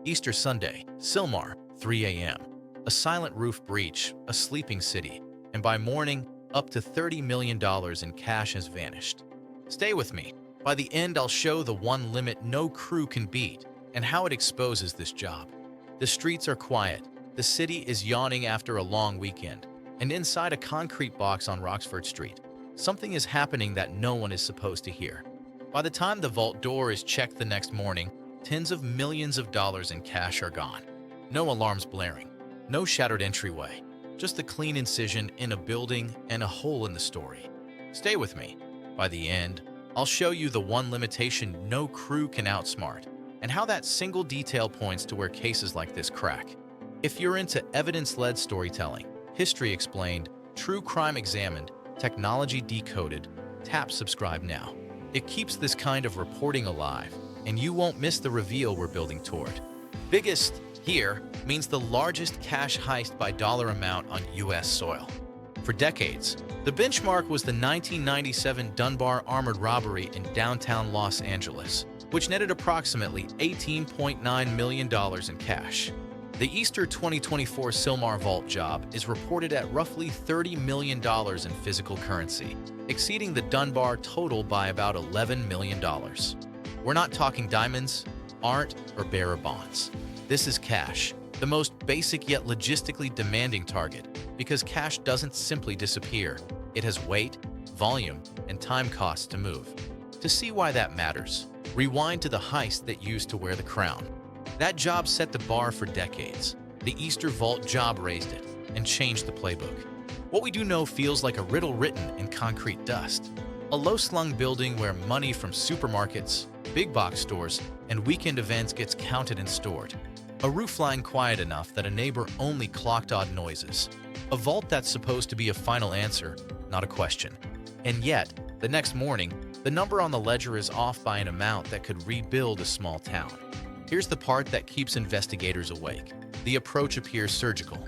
Easter Sunday, Sylmar, 3 a.m. A silent roof breach, a sleeping city, and by morning, up to $30 million in cash has vanished. Stay with me. By the end, I'll show the one limit no crew can beat and how it exposes this job. The streets are quiet, the city is yawning after a long weekend, and inside a concrete box on Roxford Street, something is happening that no one is supposed to hear. By the time the vault door is checked the next morning, tens of millions of dollars in cash are gone. No alarms blaring, no shattered entryway, just a clean incision in a building and a hole in the story. Stay with me. By the end, I'll show you the one limitation no crew can outsmart, and how that single detail points to where cases like this crack. If you're into evidence-led storytelling, history explained, true crime examined, technology decoded, tap subscribe now. It keeps this kind of reporting alive, and you won't miss the reveal we're building toward. Biggest here means the largest cash heist by dollar amount on U.S. soil. For decades, the benchmark was the 1997 Dunbar armored robbery in downtown Los Angeles, which netted approximately $18.9 million in cash. The Easter 2024 Sylmar vault job is reported at roughly $30 million in physical currency, exceeding the Dunbar total by about $11 million. We're not talking diamonds, art, or bearer bonds. This is cash, the most basic yet logistically demanding target, because cash doesn't simply disappear. It has weight, volume, and time costs to move. To see why that matters, rewind to the heist that used to wear the crown. That job set the bar for decades. The Easter Vault job raised it and changed the playbook. What we do know feels like a riddle written in concrete dust. A low-slung building where money from supermarkets, big box stores, and weekend events gets counted and stored. A roof line quiet enough that a neighbor only clocked odd noises. A vault that's supposed to be a final answer, not a question. And yet, the next morning, the number on the ledger is off by an amount that could rebuild a small town. Here's the part that keeps investigators awake. The approach appears surgical.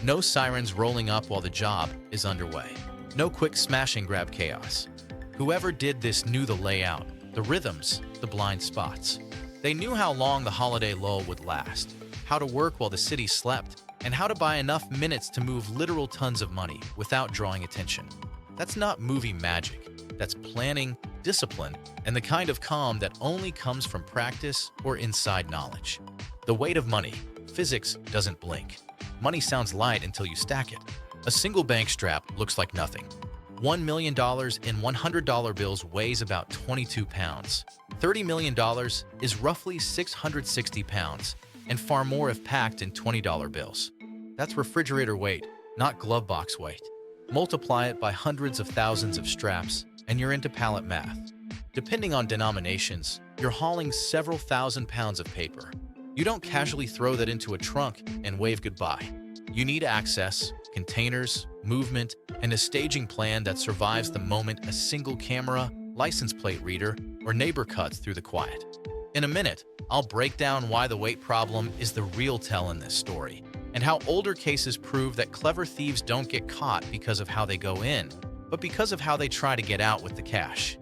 No sirens rolling up while the job is underway. No quick smash and grab chaos. Whoever did this knew the layout, the rhythms, the blind spots. They knew how long the holiday lull would last, how to work while the city slept, and how to buy enough minutes to move literal tons of money without drawing attention. That's not movie magic. That's planning, discipline, and the kind of calm that only comes from practice or inside knowledge. The weight of money. Physics doesn't blink. Money sounds light until you stack it. A single bank strap looks like nothing. $1 million in $100 bills weighs about 22 pounds. $30 million is roughly 660 pounds, and far more if packed in $20 bills. That's refrigerator weight, not glove box weight. Multiply it by hundreds of thousands of straps, and you're into pallet math. Depending on denominations, you're hauling several thousand pounds of paper. You don't casually throw that into a trunk and wave goodbye. You need access, containers, movement, and a staging plan that survives the moment a single camera, license plate reader, or neighbor cuts through the quiet. In a minute, I'll break down why the weight problem is the real tell in this story, and how older cases prove that clever thieves don't get caught because of how they go in, but because of how they try to get out with the cash.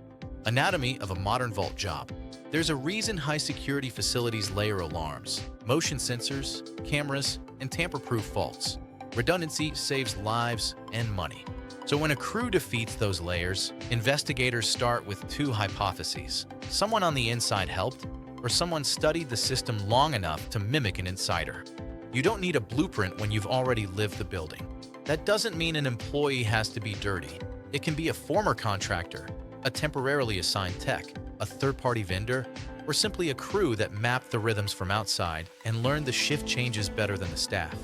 Anatomy of a modern vault job. There's a reason high-security facilities layer alarms, motion sensors, cameras, and tamper-proof vaults. Redundancy saves lives and money. So when a crew defeats those layers, investigators start with two hypotheses. Someone on the inside helped, or someone studied the system long enough to mimic an insider. You don't need a blueprint when you've already lived the building. That doesn't mean an employee has to be dirty. It can be a former contractor, a temporarily assigned tech, a third-party vendor, or simply a crew that mapped the rhythms from outside and learned the shift changes better than the staff.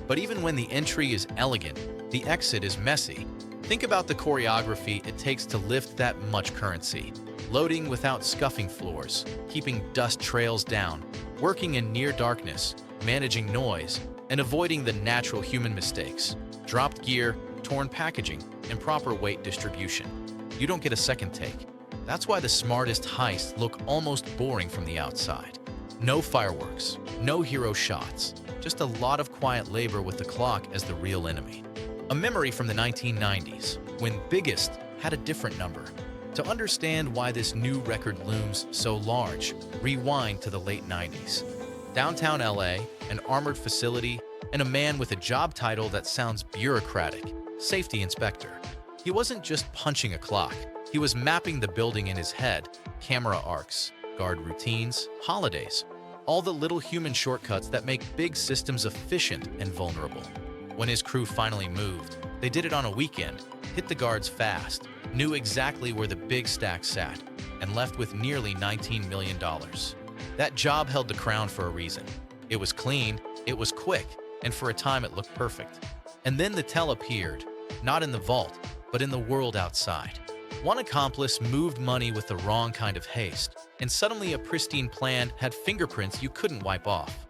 But even when the entry is elegant, the exit is messy. Think about the choreography it takes to lift that much currency. Loading without scuffing floors, keeping dust trails down, working in near darkness, managing noise, and avoiding the natural human mistakes. Dropped gear, torn packaging, improper weight distribution. You don't get a second take. That's why the smartest heists look almost boring from the outside. No fireworks, no hero shots, just a lot of quiet labor with the clock as the real enemy. A memory from the 1990s, when biggest had a different number. To understand why this new record looms so large, rewind to the late 90s. Downtown LA, an armored facility, and a man with a job title that sounds bureaucratic, safety inspector. He wasn't just punching a clock, he was mapping the building in his head, camera arcs, guard routines, holidays, all the little human shortcuts that make big systems efficient and vulnerable. When his crew finally moved, they did it on a weekend, hit the guards fast, knew exactly where the big stack sat, and left with nearly $19 million. That job held the crown for a reason. It was clean, it was quick, and for a time it looked perfect. And then the tell appeared, not in the vault, but in the world outside. One accomplice moved money with the wrong kind of haste, and suddenly a pristine plan had fingerprints you couldn't wipe off.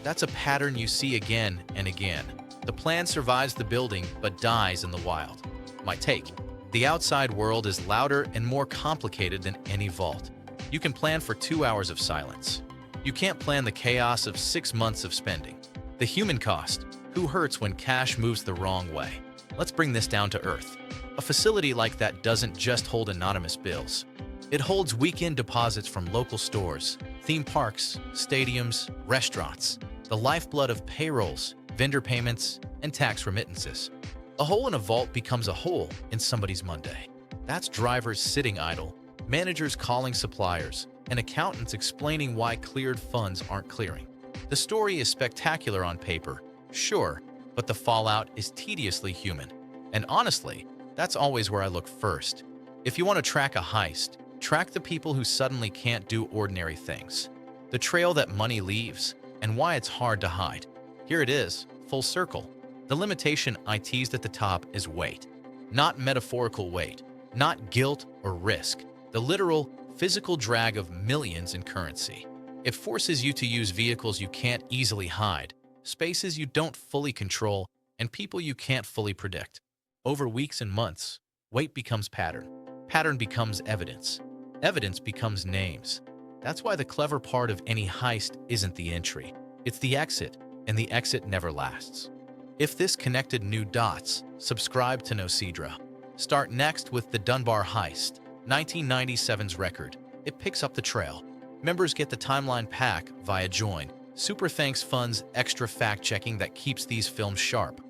That's a pattern you see again and again. The plan survives the building, but dies in the wild. My take: the outside world is louder and more complicated than any vault. You can plan for 2 hours of silence. You can't plan the chaos of 6 months of spending. The human cost: who hurts when cash moves the wrong way? Let's bring this down to earth. A facility like that doesn't just hold anonymous bills. It holds weekend deposits from local stores, theme parks, stadiums, restaurants, the lifeblood of payrolls, vendor payments, and tax remittances. A hole in a vault becomes a hole in somebody's Monday. That's drivers sitting idle, managers calling suppliers, and accountants explaining why cleared funds aren't clearing. The story is spectacular on paper, sure, but the fallout is tediously human. And honestly, that's always where I look first. If you want to track a heist, track the people who suddenly can't do ordinary things. The trail that money leaves, and why it's hard to hide. Here it is, full circle. The limitation I teased at the top is weight. Not metaphorical weight, not guilt or risk. The literal, physical drag of millions in currency. It forces you to use vehicles you can't easily hide, spaces you don't fully control, and people you can't fully predict. Over weeks and months, weight becomes pattern. Pattern becomes evidence. Evidence becomes names. That's why the clever part of any heist isn't the entry. It's the exit, and the exit never lasts. If this connected new dots, subscribe to Nocedra. Start next with the Dunbar Heist, 1997's record. It picks up the trail. Members get the timeline pack via Join. Super Thanks funds extra fact-checking that keeps these films sharp.